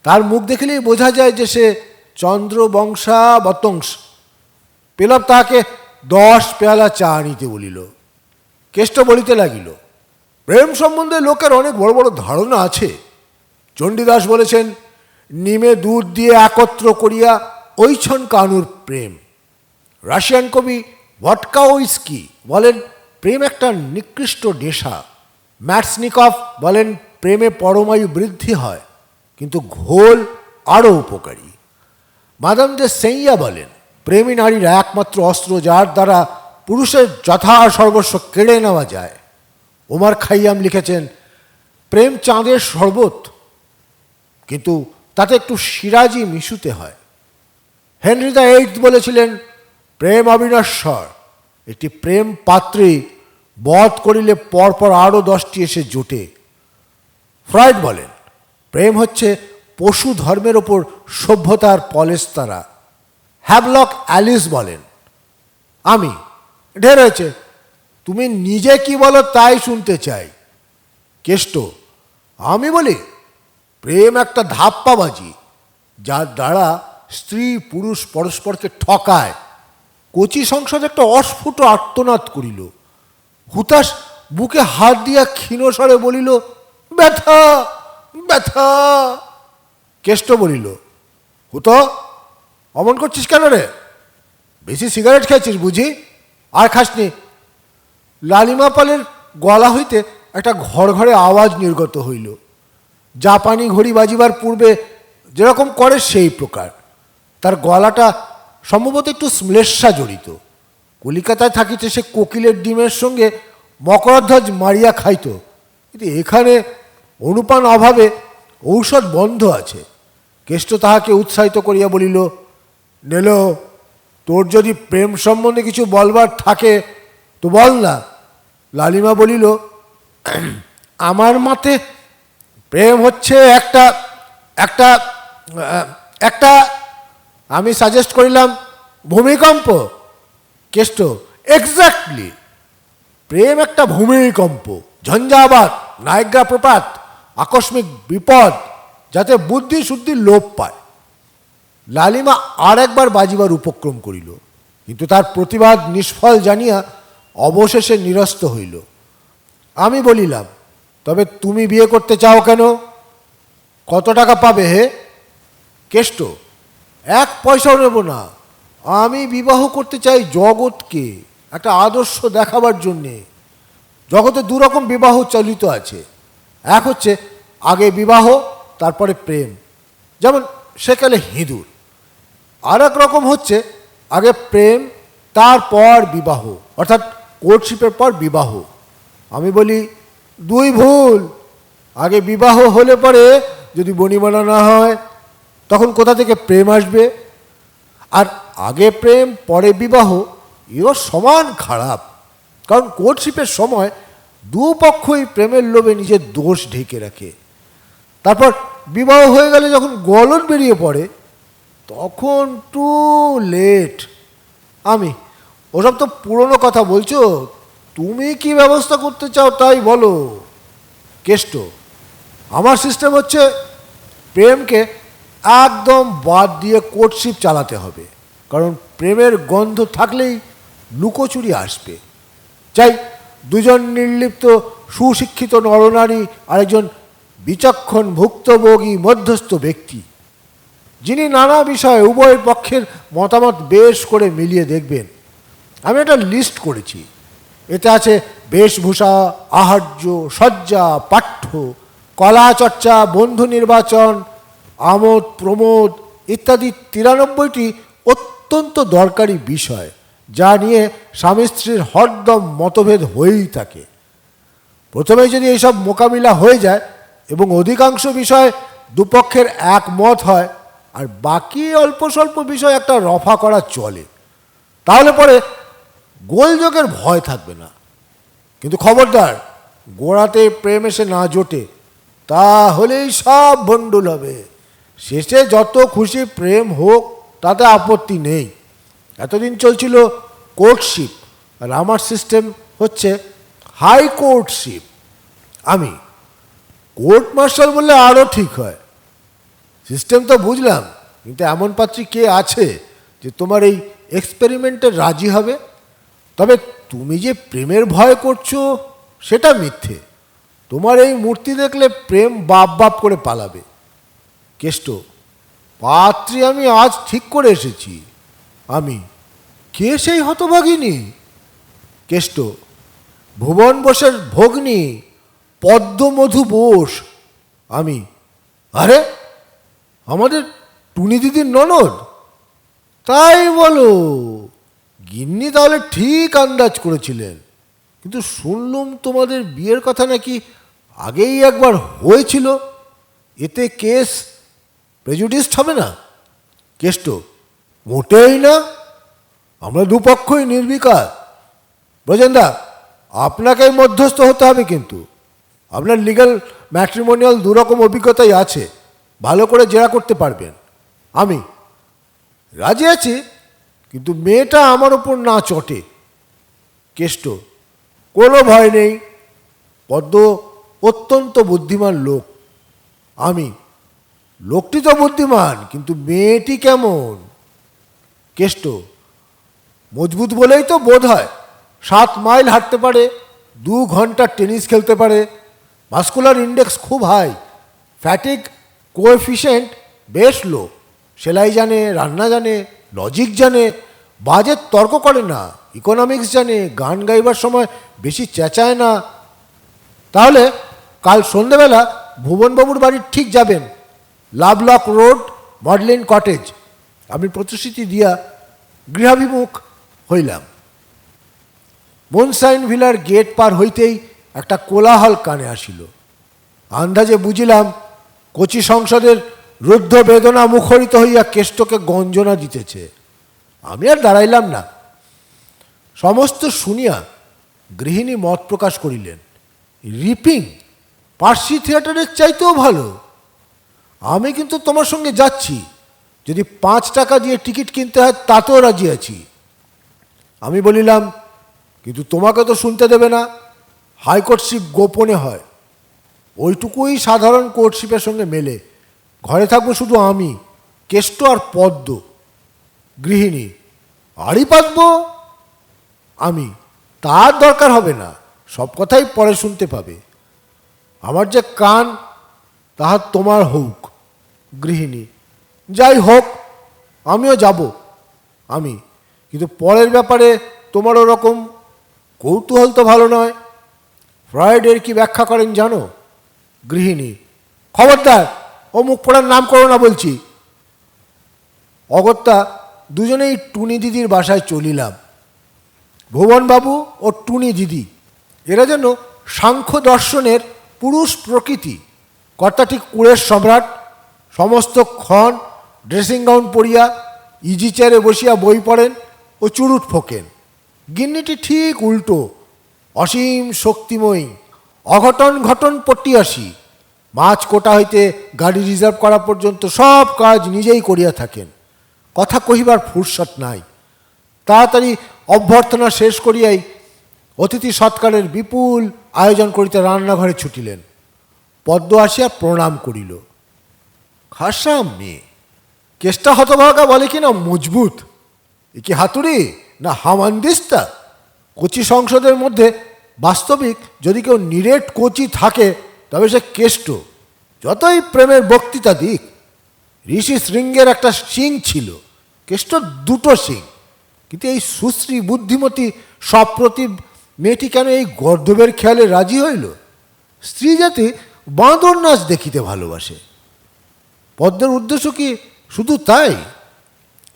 তার মুখ দেখিলেই বোঝা যায় যে সে চন্দ্রবংশা বতংশ। পেলব তাহাকে 10 পেয়ালা চা আনিতে বলিল। কেষ্ট বলিতে লাগিল, প্রেম সম্বন্ধে লোকের অনেক বড় বড় ধারণা আছে। চণ্ডীদাস বলেছেন, নিমে দুধ দিয়ে একত্র করিয়া ঐছন কানুর প্রেম। রাশিয়ান কবি ভটকাওস্কি বলেন প্রেম একটা নিকৃষ্ট নেশা। ম্যাটসনিকভ বলেন প্রেমে পরমায়ু বৃদ্ধি হয়, কিন্তু ঘোল আরও উপকারী। মাদাম দে সেইয়া বলেন প্রেমী নারীর একমাত্র অস্ত্র যার দ্বারা পুরুষের যথা সর্বস্ব কেড়ে নেওয়া যায়। ওমর খাইয়াম লিখেছেন প্রেম চাঁদের শরবত, কিন্তু তাতে একটু সিরাজি মিশুতে হয়। হেনরি দ্য এইট বলেছিলেন প্রেম অবিনশ্বর, একটি প্রেম পাত্রে বধ করিলে পরপর আরও 10টি এসে জোটে। ফ্রয়েড বলেন প্রেম হচ্ছে পশু ধর্মের ওপর সভ্যতার পলেস্তারা। হ্যাভলক অ্যালিস বলেন আমি ঢের হয়েছে, তুমি নিজে কি বলো তাই শুনতে চাই। কেষ্ট আমি বলি প্রেম একটা ধাপ্পাবাজি, যার দ্বারা স্ত্রী পুরুষ পরস্পরকে ঠকায়। কচি সংসদ একটা অস্ফুট আর্তনাদ করিল। হুতাশ বুকে হাত দিয়া ক্ষীণস্বরে বলিল ব্যথা ব্যথা। কেষ্ট বলিল হুত অমন করছিস কেন রে? বেশি সিগারেট খেয়েছিস বুঝি? আর খাসনি। লালিমা পালের গলা হইতে একটা ঘড়ঘড়ে আওয়াজ নির্গত হইল। জাপানি ঘড়ি বাজিবার পূর্বে যেরকম করে সেই প্রকার। তার গলাটা সম্ভবত একটু শ্লেষ্মা জড়িত। কলিকাতায় থাকিতে সে কোকিলের ডিমের সঙ্গে মকরধ্বজ মারিয়া খাইত, কিন্তু এখানে অনুপান অভাবে ঔষধ বন্ধ আছে। কেষ্ট তাহাকে উৎসাহিত করিয়া বলিল নেল, তোর যদি প্রেম সম্বন্ধে কিছু বলবার থাকে তো বল না। লালিমা বলিল আমার মতে প্রেম হচ্ছে একটা একটা একটা আমি সাজেস্ট করিলাম ভূমিকম্প। কেষ্ট এক্স্যাক্টলি, প্রেম একটা ভূমিকম্প, ঝঞ্ঝাবাত, নায়গ্রা প্রপাত, আকস্মিক বিপদ, যাতে বুদ্ধি শুদ্ধি লোপ পায়। লালিমা আর একবার বাজিবার উপক্রম করিল, কিন্তু তার প্রতিবাদ নিষ্ফল জানিয়া অবশেষে নিরস্ত হইল। আমি বলিলাম তবে তুমি বিয়ে করতে চাও কেন? কত টাকা পাবে হে? কেষ্ট 1 পয়সাও নেব না। আমি বিবাহ করতে চাই জগৎকে একটা আদর্শ দেখাবার জন্যে। জগতে 2 রকম বিবাহ চলিত আছে। এক হচ্ছে আগে বিবাহ তারপরে প্রেম, যেমন সেকালে হিঁদুর। আর এক রকম হচ্ছে আগে প্রেম তারপর বিবাহ, অর্থাৎ কোর্টশিপের পর বিবাহ। আমি বলি 2 ভুল। আগে বিবাহ হলে পরে যদি বনিবনা না হয় তখন কোথা থেকে প্রেম আসবে? আর আগে প্রেম পরে বিবাহ এও সমান খারাপ, কারণ কোর্টশিপের সময় 2 পক্ষই প্রেমের লোভে নিজের দোষ ঢেকে রাখে। তারপর বিবাহ হয়ে গেলে যখন গলন বেরিয়ে পড়ে তখন টু লেট। আমি ওসব তো পুরনো কথা বলছো, তুমি কি ব্যবস্থা করতে চাও তাই বলো। কেষ্ট আমার সিস্টেম হচ্ছে প্রেমকে একদম বাদ দিয়ে কোর্টশিপ চালাতে হবে, কারণ প্রেমের গন্ধ থাকলেই লুকোচুরি আসবে। চাই 2 জন নির্লিপ্ত সুশিক্ষিত নরনারী আর একজন বিচক্ষণ ভুক্তভোগী মধ্যস্থ ব্যক্তি, যিনি নানা বিষয়ে উভয় পক্ষের মতামত বেশ করে মিলিয়ে দেখবেন। আমি একটা লিস্ট করেছি। এতে আছে বেশভূষা, আহার্য, সজ্জা, পাঠ্য, কলা চর্চা, বন্ধু নির্বাচন, আমোদ প্রমোদ ইত্যাদি 93টি অত্যন্ত দরকারি বিষয়, যা নিয়ে স্বামী স্ত্রীর হরদম মতভেদ হয়েই থাকে। প্রথমেই যদি এইসব মোকাবিলা হয়ে যায় এবং অধিকাংশ বিষয় দুপক্ষের একমত হয়, আর বাকি অল্প স্বল্প বিষয় একটা রফা করা চলে, তাহলে পরে গোলযোগের ভয় থাকবে না। কিন্তু খবরদার গোড়াতে প্রেম এসে না জোটে, তাহলেই সব ভণ্ডুল হবে। শেষে যত খুশি প্রেম হোক তাতে আপত্তি নেই। এতদিন চলছিল কোর্টশিপ, আর আমার সিস্টেম হচ্ছে হাই কোর্টশিপ। আমি কোর্ট মার্শাল বললে আরও ঠিক হয়। সিস্টেম তো বুঝলাম, কিন্তু এমন পাত্রী কে আছে যে তোমার এই এক্সপেরিমেন্টে রাজি হবে? তবে তুমি যে প্রেমের ভয় করছো সেটা মিথ্যে। তোমার এই মূর্তি দেখলে প্রেম বাপ বাপ করে পালাবে। কেষ্ট পাত্রী আমি আজ ঠিক করে এসেছি। আমি কে সেই হতভাগিনী? কেষ্ট: ভুবন বোসের ভগ্নী পদ্মমধু বোস। আমি: আরে, আমাদের টুনি দিদির ননদ? তাই বলো? গিন্নি তাহলে ঠিক আন্দাজ করেছিলেন। কিন্তু শুনলুম তোমাদের বিয়ের কথা নাকি আগেই একবার হয়েছিল। এতে কেস প্রেজুডিসড হবে না? কেষ্ট: মোটেই না, আমরা দুপক্ষই নির্বিকার। ব্রজেনদা, আপনাকেই মধ্যস্থ হতে হবে, কিন্তু আপনার লিগ্যাল ম্যাট্রিমোনিয়াল দুরকম অভিজ্ঞতাই আছে, ভালো করে জেরা করতে পারবেন। আমি: রাজি আছি, কিন্তু মেয়েটা আমার ওপর না চটে। কেষ্ট: কোনো ভয় নেই, পদ্ম অত্যন্ত বুদ্ধিমান লোক। আমি: লোকটি তো বুদ্ধিমান, কিন্তু মেয়েটি কেমন? কেষ্ট: মজবুত বলেই তো বোধ হয়। 7 মাইল হাঁটতে পারে, 2 ঘন্টা টেনিস খেলতে পারে, মাস্কুলার ইন্ডেক্স খুব হাই, ফ্যাটিক কোএফিশিয়েন্ট বেশ লো, সেলাই জানে, রান্না জানে, লজিক জানে, বাজে তর্ক করে না, ইকোনমিক্স জানে, গান গাইবার সময় বেশি চেঁচায় না। তাহলে কাল সন্ধ্যেবেলা ভুবনবাবুর বাড়ির ঠিক যাবেন, লাভলক রোড, মডলিন কটেজ। আমি প্রতিশ্রুতি দিয়া গৃহাভিমুখ হইলাম। মনসাইন ভিলার গেট পার হইতেই একটা কোলাহল কানে আসিল। আন্দাজে বুঝিলাম কচি সংসদের রুদ্ধ বেদনা মুখরিত হইয়া কেষ্টকে গঞ্জনা দিতেছে। আমি আর দাঁড়াইলাম না, সমস্ত শুনিয়া গৃহিণী মত প্রকাশ করিলেন, রিপিং পার্সি থিয়েটারের চাইতেও ভালো। আমি কিন্তু তোমার সঙ্গে যাচ্ছি, যদি 5 টাকা দিয়ে টিকিট কিনতে হয় তাতেও রাজি আছি। আমি বলিলাম, কিন্তু তোমাকে তো শুনতে দেবে না, হাইকোর্টশিপ গোপনে হয়, ওইটুকুই সাধারণ কোর্টশিপের সঙ্গে মেলে। ঘরে থাকবো শুধু আমি, কেষ্ট আর পদ্ম। গৃহিণী: আড়ি পাতবো? আমি: তার দরকার হবে না, সব কথাই পরে শুনতে পাবে। আমার যে কান, তাহা তোমার হোক। গৃহিণী: যাই হোক, আমিও যাব। আমি: কিন্তু পরের ব্যাপারে তোমার ওরকম কৌতূহল তো ভালো নয়। ফ্রয়েডের কি ব্যাখ্যা করেন জানো? গৃহিণী: খবরদার, ও মুখ পড়ার নাম করো না বলছি। অগত্যা দুজনেই টুনি দিদির বাসায় চলিলাম। ভুবনবাবু ও টুনি দিদি এরা যেন সাংখ্য দর্শনের পুরুষ প্রকৃতি। কর্তাটি কুড়ের সম্রাট, সমস্ত ক্ষণ ড্রেসিং গাউন পরিয়া ইজি চেয়ারে বসিয়া বই পড়েন ও চুরুট ফোকেন। গিন্নিটি ঠিক উল্টো, অসীম শক্তিময়ী, অঘটন ঘটন পটিয়াসী। মাছ কোটা হইতে গাড়ি রিজার্ভ করা পর্যন্ত সব কাজ নিজেই করিয়া থাকেন। কথা কহিবার ফুরসত নাই। তাড়াতাড়ি অভ্যর্থনা শেষ করিয়াই অতিথি সৎকারের বিপুল আয়োজন করিতে রান্নাঘরে ছুটিলেন। পদ্ম আসিয়া প্রণাম করিল। খাসা মেয়ে, কেষ্টা হতভাগা বলে কিনা মজবুত। এ কি হাতুড়ি না হামানদিস্তা? কচি সংসদের মধ্যে বাস্তবিক যদি কেউ নিরেট কচি থাকে তবে সে কেষ্ট। যতই প্রেমের বক্তৃতা দিক, ঋষি শৃঙ্গের একটা শিং ছিল, কেষ্ট 2টো শিং। কিন্তু এই সুশ্রী বুদ্ধিমতী সপ্রতিভ মেয়েটি কেন এই গর্দবের খেয়ালে রাজি হইল? স্ত্রী জাতি বাঁদর নাচ দেখিতে ভালোবাসে। পদ্মের উদ্দেশ্য কি শুধু তাই?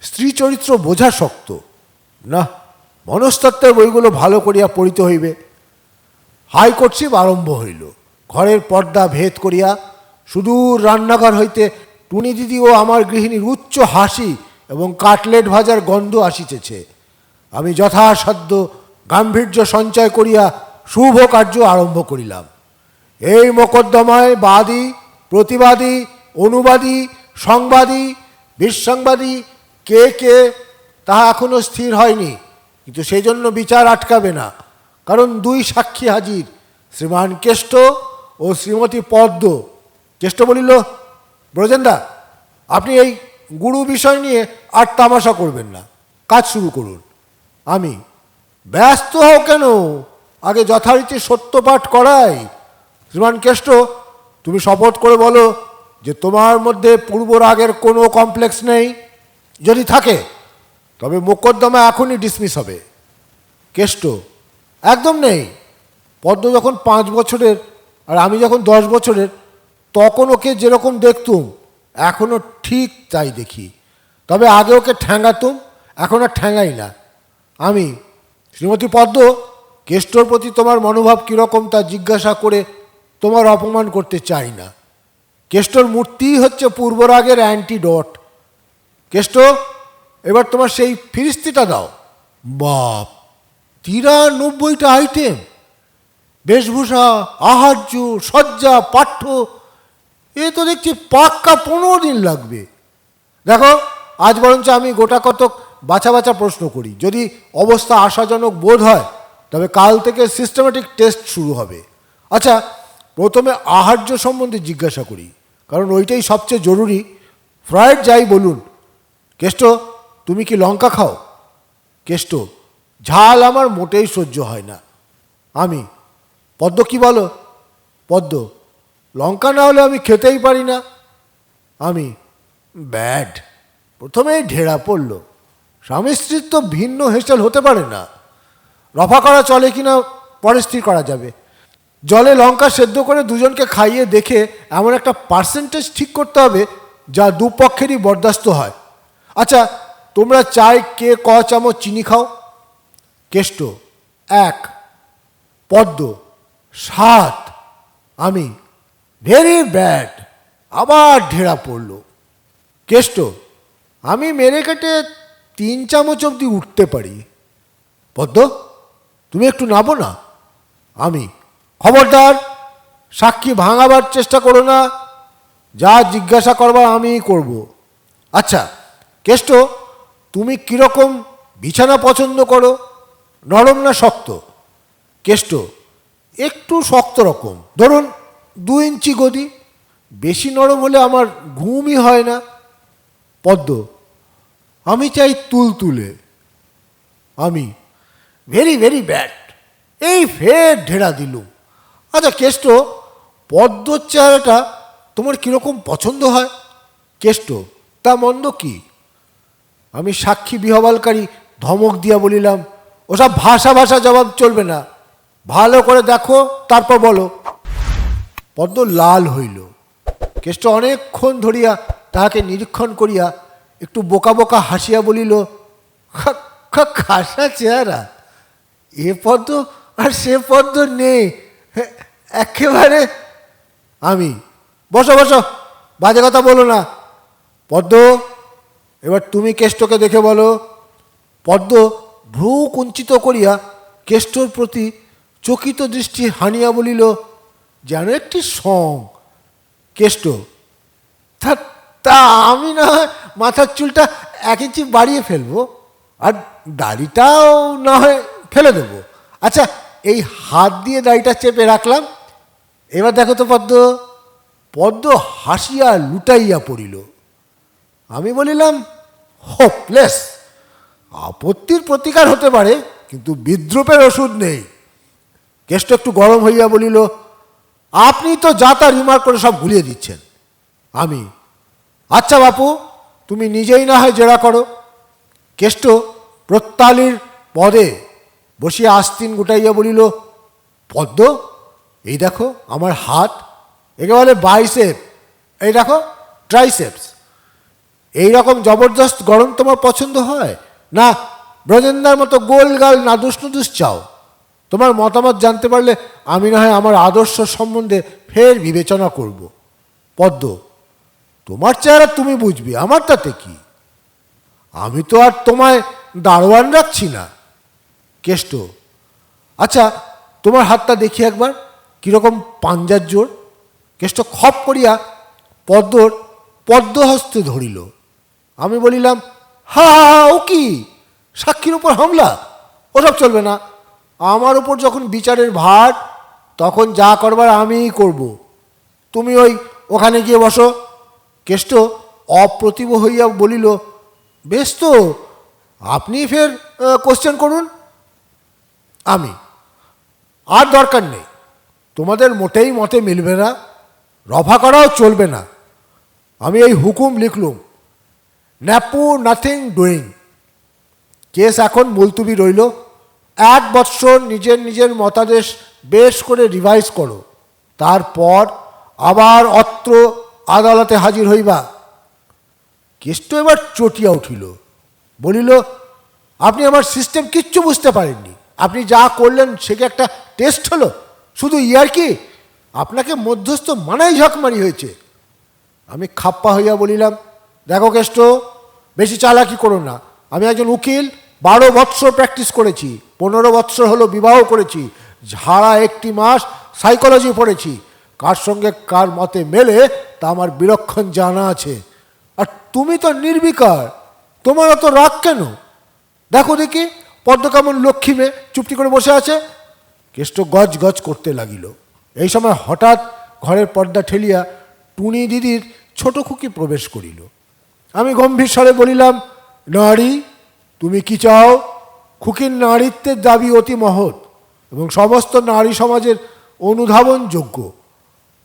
স্ত্রী চরিত্র বোঝা শক্ত না, মনস্তত্ত্বের বইগুলো ভালো করিয়া পড়িতে হইবে। হাইকোর্টশিপ আরম্ভ হইল। ঘরের পর্দা ভেদ করিয়া সুদূর রান্নাঘর হইতে টুনি দিদি ও আমার গৃহিণীর উচ্চ হাসি এবং কাটলেট ভাজার গন্ধ আসিতেছে। আমি যথাসাধ্য গাম্ভীর্য সঞ্চয় করিয়া শুভ কার্য আরম্ভ করিলাম। এই মোকদ্দমায় বাদী, প্রতিবাদী, অনুবাদী, সংবাদী, বিসংবাদী কে কে তাহা এখনো স্থির হয়নি, কিন্তু সেই জন্য বিচার আটকাবে না। কারণ 2 সাক্ষী হাজির, শ্রীমান কেষ্ট ও শ্রীমতী পদ্ম। কেষ্ট বলিল, ব্রজেনদা, আপনি এই গুরু বিষয় নিয়ে আর তামাশা করবেন না, কাজ শুরু করুন। আমি: ব্যস্ত হও কেন, আগে যথারীতি সত্যপাঠ করাই। শ্রীমান কেষ্ট, তুমি শপথ করে বলো যে তোমার মধ্যে পূর্বরাগের কোনো কমপ্লেক্স নেই। যদি থাকে তবে মোকদ্দমা এখনই ডিসমিস হবে। কেষ্ট, একদম নেই। পদ্ম যখন 5 বছরের আর আমি যখন 10 বছরের, তখন ওকে যেরকম দেখতুম এখনও ঠিক তাই দেখি। তবে আগে ওকে ঠ্যাঙ্গাতুম, এখন আর ঠ্যাঙ্গাই না। আমি, শ্রীমতী পদ্ম, কেষ্টর প্রতি তোমার মনোভাব কীরকম তা জিজ্ঞাসা করে তোমার অপমান করতে চাই না। কেষ্টর মূর্তিই হচ্ছে পূর্বরাগের অ্যান্টিডোট। কেষ্ট, এবার তোমার সেই ফিরিস্তিটা দাও। বাপ, 93টা আইটেম! বেশভূষা, আহার্য, সজ্জা, পাঠ্য, এ তো দেখছি পাক্কা 15 দিন লাগবে। দেখো, আজ বরঞ্চ আমি গোটা কতক বাছা বাছা প্রশ্ন করি। যদি অবস্থা আশাজনক বোধ হয় তবে কাল থেকে সিস্টেমেটিক টেস্ট শুরু হবে। আচ্ছা, প্রথমে আহার্য সম্বন্ধে জিজ্ঞাসা করি, কারণ ওইটাই সবচেয়ে জরুরি। ফ্রয়েড যাই বলুন। কেষ্ট, তুমি কি লঙ্কা খাও? কেষ্ট, ঝাল আমার মোটেই সহ্য হয় না। আমি, পদ্ম কি বলো? পদ্ম, লঙ্কা না হলে আমি খেতেই পারি না। আমি, ব্যাড। প্রথমেই ঢেড়া পড়ল। স্বামী স্ত্রীর তো ভিন্ন হেসেল হতে পারে না। রফা করা চলে কিনা পরে স্থির করা যাবে। জলে লঙ্কা সেদ্ধ করে দুজনকে খাইয়ে দেখে এমন একটা পার্সেন্টেজ ঠিক করতে হবে যা দুপক্ষেরই বরদাস্ত হয়। আচ্ছা, তোমরা চাই কে ক চামচ চিনি খাও? কেষ্ট, 1। পদ্ম, 7। আমি, ভেরি ব্যাড। আবার ঢেড়া পড়ল। কেষ্ট, আমি মেরে কেটে 3 চামচ অবধি উঠতে পারি। পদ্ম, তুমি একটু নাবো না? আমি, খবরদার, সাক্ষী ভাঙাবার চেষ্টা করো না। যা জিজ্ঞাসা করবার আমিই করব। আচ্ছা কেষ্ট, তুমি কীরকম বিছানা পছন্দ করো, নরম না শক্ত? কেষ্ট, একটু শক্ত রকম, ধরুন 2 ইঞ্চি গদি। বেশি নরম হলে আমার ঘুমই হয় না। পদ্ম, আমি চাই তুলতুলে। আমি, ভেরি ভেরি ব্যাড। এই ফের ঢেড়া দিলুম। আচ্ছা কেষ্ট, পদ্মর চেহারাটা তোমার কীরকম পছন্দ হয়? কেষ্ট, তা মন্দ কি? আমি সাক্ষী বিহবালকারী ধমক দিয়া বলিলাম, ওসব ভাষা ভাষা জবাব চলবে না, ভালো করে দেখো তারপর বলো। পদ্ম লাল হইল। কেষ্ট অনেকক্ষণ ধরিয়া তাহাকে নিরীক্ষণ করিয়া একটু বোকা বোকা হাসিয়া বলিল, খাসা চেহারা, এ পদ্ম আর সে পদ্ম নেই একেবারে। আমি, বসো বসো, বাজে কথা বলো না। পদ্ম, এবার তুমি কেষ্টকে দেখে বলো। পদ্ম ভ্রু কুঞ্চিত করিয়া কেষ্টর প্রতি চকিত দৃষ্টি হানিয়া বলিল, যেন একটি সং। কেষ্ট, তা আমি না হয় মাথার চুলটা 1 ইঞ্চি বাড়িয়ে ফেলবো, আর দাড়িটাও না হয় ফেলে দেবো। আচ্ছা, এই হাত দিয়ে দাড়িটা চেপে রাখলাম। এবার দেখো তো পদ্ম। পদ্ম হাসিয়া লুটাইয়া পড়িল। আমি বলিলাম, হোপলেস। আপত্তির প্রতিকার হতে পারে, কিন্তু বিদ্রুপের ওষুধ নেই। কেষ্ট একটু গরম হইয়া বলিল, আপনি তো যা তা রিমার্ক করে সব ভুলিয়ে দিচ্ছেন। আমি, আচ্ছা বাপু, তুমি নিজেই না হয় জেরা করো। কেষ্ট প্রত্যালির পদে বসিয়া আস্তিন গুটাইয়া বলিল, পদ্ম, এই দেখো আমার হাত, একে বলে বাইসেপ, এই দেখো ট্রাইসেপস। এইরকম জবরদস্ত গরম তোমার পছন্দ হয় না ব্রজেন্দার মতো গোল গাল নাদুস নুদুস চাও? তোমার মতামত জানতে পারলে আমি না হয় আমার আদর্শ সম্বন্ধে ফের বিবেচনা করব। পদ্ম, তোমার চেহারা তুমি বুঝবে, আমার তাতে কি? আমি তো আর তোমায় দারোয়ান রাখছি না। কেষ্ট, আচ্ছা তোমার হাতটা দেখি একবার, কীরকম পাঞ্জার জোর। কেষ্ট খপ করিয়া পদ্মর পদ্মহস্তে ধরিল। আমি বলিলাম, হা হা হা, ও কি সাক্ষীর উপর হামলা? ওসব চলবে না। আমার উপর যখন বিচারের ভার, তখন যা করবার আমিই করব। তুমি ওখানে গিয়ে বসো। কেষ্ট অপ্রতিভ হইয়া বলিল, বেশ তো, আপনি ফের কোশ্চেন করুন। আমি, আর দরকার নেই, তোমাদের মোটেই মতে মিলবে না, রফা করাও চলবে না। আমি এই হুকুম লিখলুম, ন্যাপু নাথিং ডুইং। কেস এখন মুলতুবি রইল। 1 বৎসর নিজের নিজের মতাদেশ বেশ করে রিভাইজ করো, তারপর আবার অত্র আদালতে হাজির হইবা। কেষ্ট এবার চটিয়া উঠিল, বলিল, আপনি আমার সিস্টেম কিচ্ছু বুঝতে পারেননি। আপনি যা করলেন সে কি একটা টেস্ট হলো? শুধু ইয়ার কি? আপনাকে মধ্যস্থ মানাই ঝাঁকমারি হয়েছে। আমি খাপ্পা হইয়া বলিলাম, দেখো কেষ্ট, বেশি চালাকি করো না। আমি একজন উকিল, 12 বৎসর প্র্যাকটিস করেছি, 15 বৎসর হলো বিবাহ করেছি, ঝাড়া 1টি মাস সাইকোলজি পড়েছি। কার সঙ্গে কার মতে মেলে তা আমার বিলক্ষণ জানা আছে। আর তুমি তো নির্বিকার, তোমার অত রাগ কেন? দেখো দেখি পদ্ম কেমন লক্ষ্মী মেয়ে চুপটি করে বসে আছে। কেষ্ট গজ গজ করতে লাগিল। এই সময় হঠাৎ ঘরের পর্দা ঠেলিয়া টুনি দিদির ছোট খুকি প্রবেশ করিল। আমি গম্ভীর স্বরে বলিলাম, নারী, তুমি কি চাও? খুকির নারীত্বের দাবি অতি মহৎ এবং সমস্ত নারী সমাজের অনুধাবনযোগ্য।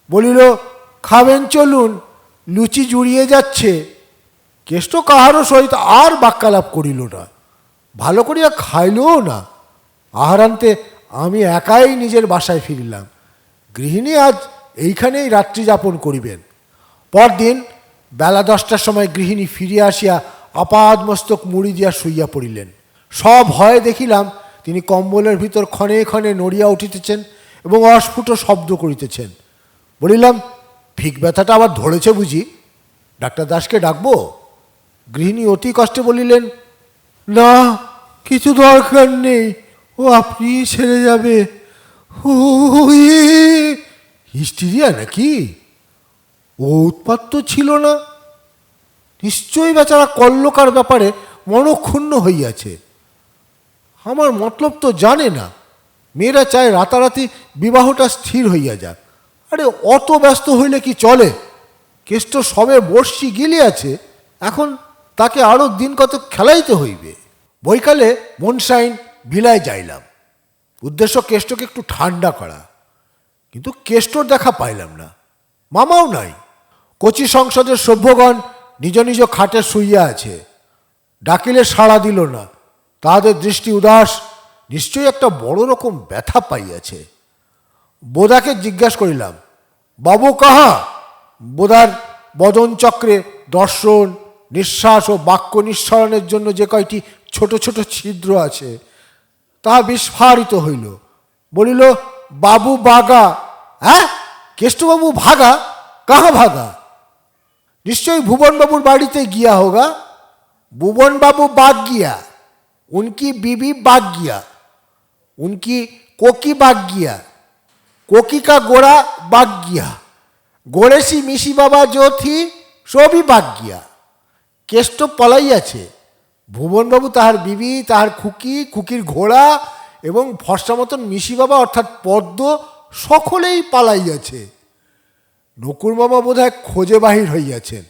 বলিল, খাবেন চলুন, লুচি জুড়িয়ে যাচ্ছে। কেষ্ট কাহারও সহিত আর বাক্যালাপ করিল না, ভালো করিয়া খাইলও না। আহারান্তে আমি একাই নিজের বাসায় ফিরিলাম। গৃহিণী আজ এইখানেই রাত্রি যাপন করিবেন। পরদিন বেলা 10টার সময় গৃহিণী ফিরিয়া আসিয়া আপাদ মস্তক মুড়ি দিয়া শুইয়া পড়িলেন। সব ভয়ে দেখিলাম তিনি কম্বলের ভিতর ক্ষণে ক্ষণে নড়িয়া উঠিতেছেন এবং অস্ফুট শব্দ করিতেছেন। বলিলাম, ফিক ব্যথাটা আবার ধরেছে বুঝি? ডাক্তার দাসকে ডাকবো? গৃহিণী অতি কষ্টে বলিলেন, না, কিছু দরকার নেই, ও আপনি সেরে যাবে। হিস্টিরিয়া নাকি? ও উৎপাত তো ছিল না। নিশ্চয়ই বেচারা কল্লকার ব্যাপারে মনক্ষুণ্ণ হইয়াছে। আমার মতলব তো জানে না। মেয়েরা চায় রাতারাতি বিবাহটা স্থির হইয়া যাক। আরে অত ব্যস্ত হইলে কি চলে? কেষ্ট সবে বর্ষি গিলিয়াছে, এখন তাকে আরও দিন কত খেলাইতে হইবে। বৈকালে মনসাইন ভিলায় যাইলাম, উদ্দেশ্য কেষ্টকে একটু ঠান্ডা করা। কিন্তু কেষ্টর দেখা পাইলাম না, মামাও নাই। কচি সংসদের সভ্যগণ নিজ নিজ খাটে শুইয়া আছে। ডাকিলে সাড়া দিল না, তাহাদের দৃষ্টি উদাস, নিশ্চয়ই একটা বড় রকম ব্যথা পাইয়াছে। বোদাকে জিজ্ঞাসা করিলাম, বাবু কাহা? বোদার বদন চক্রে দর্শন, নিঃশ্বাস ও বাক্য নিঃসরণের জন্য যে কয়টি ছোট ছোট ছিদ্র আছে তাহা বিস্ফারিত হইল। বলিল, বাবু বাগা। হ্যাঁ, কেষ্টবাবু ভাগা? কাহা ভাগা? নিশ্চয়ই ভুবনবাবুর বাড়িতে গিয়া হোগা। ভুবনবাবু बाग गया, उनकी बीबी बाग गया, उनकी कोकी बाग गया, कोकी का गोरा बाग गया, गोरे सी मिशी बाबा जो थी सो भी बाग गया। केष्ट पलाइयाছে। ভুবনবাবু, তাহার বিবি, তাহার খুকি, খুকির ঘোড়া এবং ফর্সা মতন মিশি বাবা অর্থাৎ পদ্ম সকলেই পালাইয়াছে। নকুর মামা বোধহয় খোঁজে বাহির হইয়াছেন।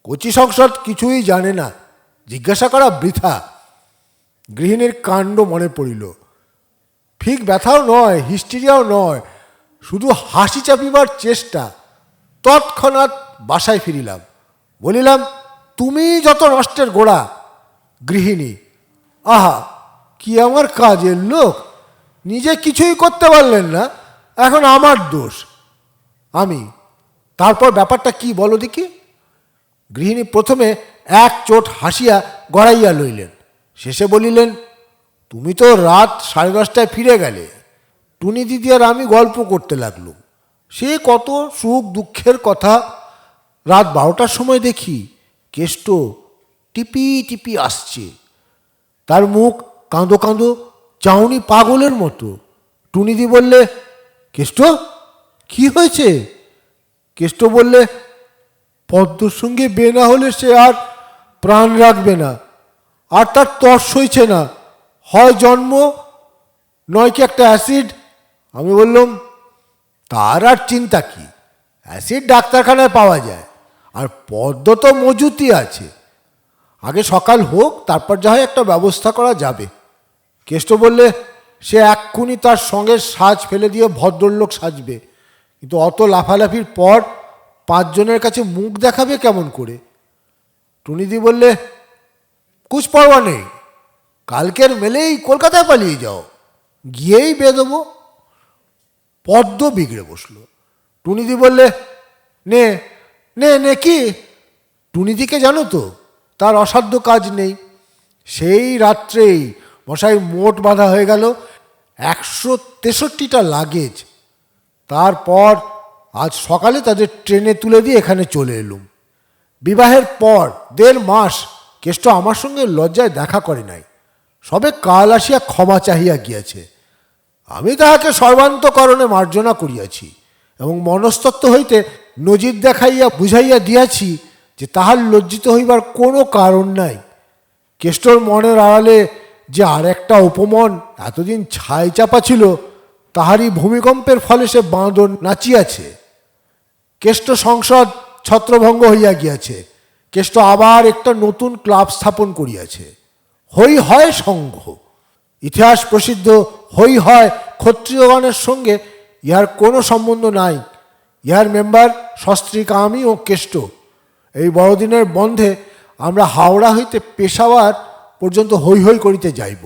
কচি সংসদ কিছুই জানে না, জিজ্ঞাসা করা বৃথা। গৃহিণীর কাণ্ড মনে পড়িল। ঠিক ব্যথাও নয়, হিস্টিরিয়াও নয়, শুধু হাসি চাপিবার চেষ্টা। তৎক্ষণাৎ বাসায় ফিরিলাম। বলিলাম, তুমি যত নষ্টের গোড়া। গৃহিণী, আহা, কি আমার কাজের লোক, নিজে কিছুই করতে পারলেন না, এখন আমার দোষ। আমি, তারপর ব্যাপারটা কি বলো দেখি। গৃহিণী প্রথমে এক চোট হাসিয়া গড়াইয়া লইলেন, শেষে বলিলেন, তুমি তো রাত 10:30টায় ফিরে গেলে। টুনি দিদি আর আমি গল্প করতে লাগলুম। সে কত সুখ দুঃখের কথা। রাত 12টার সময় দেখি কেষ্ট টিপি টিপি আসছে। তার মুখ কাঁদো কাঁদো, চাউনি পাগলের মতো। টুনিদি বললে, কেষ্ট, কি হয়েছে? কেষ্ট বললে, পদ্মর সঙ্গে বে না হলে সে আর প্রাণ রাখবে না, আর তার তর্স হইছে না, হয় জন্ম নয় কি একটা অ্যাসিড। আমি বললাম, তার আর চিন্তা কি, অ্যাসিড ডাক্তারখানায় পাওয়া যায়, আর পদ্ম তো মজুতি আছে। আগে সকাল হোক, তারপর যা হয় একটা ব্যবস্থা করা যাবে। কেষ্ট বললে, সে এক্ষুনি তার সঙ্গে সাজ ফেলে দিয়ে ভদ্রলোক সাজবে, কিন্তু অত লাফালাফির পর 5 জনের কাছে মুখ দেখাবে কেমন করে? টুনিদি বললে, কুছ পরোয়া নেই, কালকের মেলেই কলকাতায় পালিয়ে যাও, গিয়েই বেদবো। পদ্ম বিগড়ে বসলো। টুনিদি বললে, নে নে নে কি? টুনিদিকে জানো তো, তার অসাধ্য কাজ নেই। সেই রাত্রেই মশাই মোট বাঁধা হয়ে গেল 163টা লাগেজ। তারপর আজ সকালে তাদের ট্রেনে তুলে দিয়ে এখানে চলে এলুম। বিবাহের পর 1.5 মাস কেষ্ট আমার সঙ্গে লজ্জায় দেখা করে নাই, সবে কাল আসিয়া ক্ষমা চাহিয়া গিয়াছে। আমি তাহাকে সর্বান্তকরণে মার্জনা করিয়াছি এবং মনস্তত্ত্ব হইতে নজির দেখাইয়া বুঝাইয়া দিয়াছি যে তাহার লজ্জিত হইবার কোনো কারণ নাই। কেষ্টর মনের আড়ালে যে আর একটা উপমন এতদিন ছাই চাপা ছিল, তাহারই ভূমিকম্পের ফলে সে বাঁদর নাচিয়াছে। কেষ্ট সংসদ ছত্রভঙ্গ হইয়া গিয়াছে। কেষ্ট আবার একটা নতুন ক্লাব স্থাপন করিয়াছে, হই হয় সংঘ। ইতিহাস প্রসিদ্ধ হই হয় ক্ষত্রিয়গণের সঙ্গে ইহার কোনো সম্বন্ধ নাই। ইহার মেম্বার সস্ত্রীক আমি ও কেষ্ট। এই বড়দিনের বন্ধে আমরা হাওড়া হইতে পেশাওয়ার পর্যন্ত হৈ হৈ করিতে যাইব।